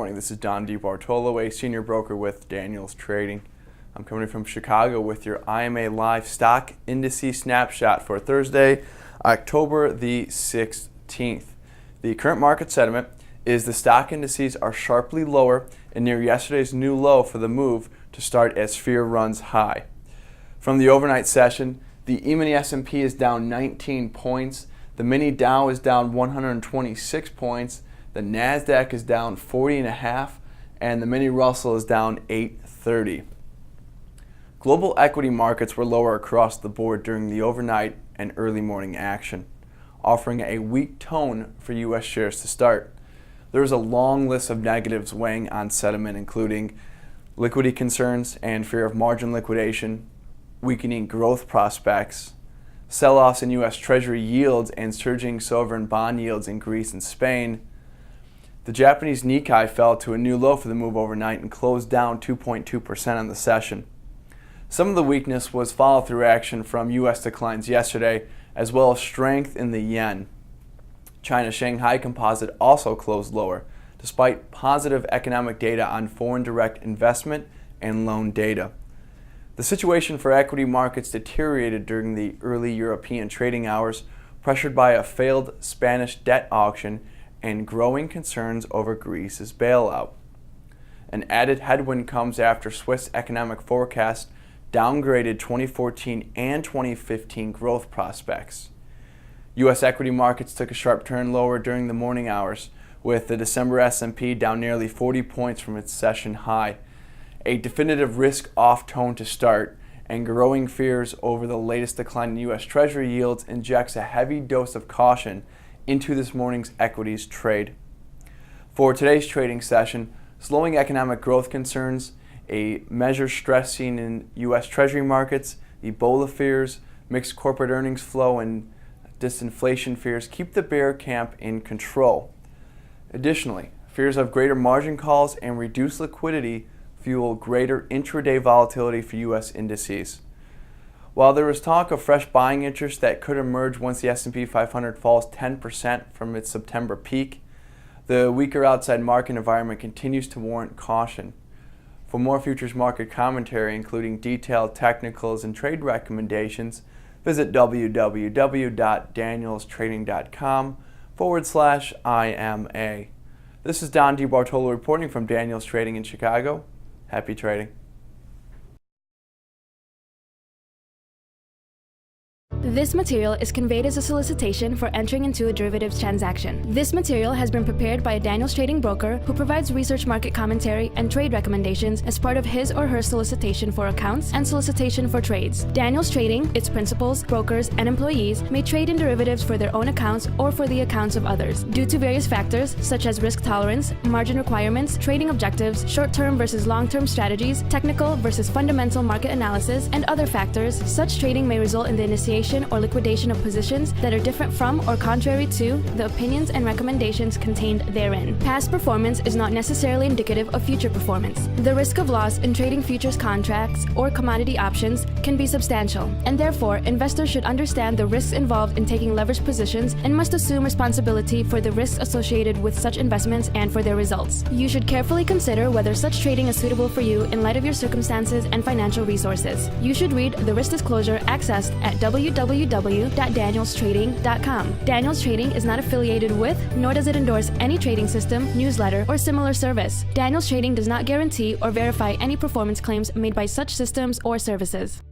morning. This is Don DiBartolo, a senior broker with Daniels Trading. I'm coming in from Chicago with your IMA Live Stock Indices Snapshot for Thursday, October the 16th. The current market sentiment is the stock indices are sharply lower and near yesterday's new low for the move to start as fear runs high. From the overnight session, the E-mini S&P is down 19 points, the mini Dow is down 126 points, the NASDAQ is down 40.5, and the mini Russell is down 830. Global equity markets were lower across the board during the overnight and early morning action, offering a weak tone for U.S. shares to start. There is a long list of negatives weighing on sentiment, including liquidity concerns and fear of margin liquidation, weakening growth prospects, sell-offs in U.S. Treasury yields and surging sovereign bond yields in Greece and Spain. The Japanese Nikkei fell to a new low for the move overnight and closed down 2.2% on the session. Some of the weakness was follow-through action from U.S. declines yesterday, as well as strength in the yen. China's Shanghai Composite also closed lower, despite positive economic data on foreign direct investment and loan data. The situation for equity markets deteriorated during the early European trading hours, pressured by a failed Spanish debt auction and growing concerns over Greece's bailout. An added headwind comes after Swiss economic forecasts downgraded 2014 and 2015 growth prospects. U.S. equity markets took a sharp turn lower during the morning hours, with the December S&P down nearly 40 points from its session high. A definitive risk-off tone to start, and growing fears over the latest decline in U.S. Treasury yields injects a heavy dose of caution into this morning's equities trade. For today's trading session, slowing economic growth concerns, a measured stress seen in U.S. Treasury markets, Ebola fears, mixed corporate earnings flow, and disinflation fears keep the bear camp in control. Additionally, fears of greater margin calls and reduced liquidity fuel greater intraday volatility for U.S. indices. While there is talk of fresh buying interest that could emerge once the S&P 500 falls 10% from its September peak, the weaker outside market environment continues to warrant caution. For more futures market commentary, including detailed technicals and trade recommendations, visit www.danielstrading.com/IMA. This is Don DiBartolo reporting from Daniels Trading in Chicago. Happy trading. This material is conveyed as a solicitation for entering into a derivatives transaction. This material has been prepared by a Daniels Trading broker who provides research market commentary and trade recommendations as part of his or her solicitation for accounts and solicitation for trades. Daniels Trading, its principals, brokers, and employees may trade in derivatives for their own accounts or for the accounts of others. Due to various factors such as risk tolerance, margin requirements, trading objectives, short-term versus long-term strategies, technical versus fundamental market analysis, and other factors, such trading may result in the initiation or liquidation of positions that are different from or contrary to the opinions and recommendations contained therein. Past performance is not necessarily indicative of future performance. The risk of loss in trading futures contracts or commodity options can be substantial, and therefore investors should understand the risks involved in taking leveraged positions and must assume responsibility for the risks associated with such investments and for their results. You should carefully consider whether such trading is suitable for you in light of your circumstances and financial resources. You should read the risk disclosure accessed at www.danielstrading.com. Daniels Trading is not affiliated with, nor does it endorse any trading system, newsletter, or similar service. Daniels Trading does not guarantee or verify any performance claims made by such systems or services.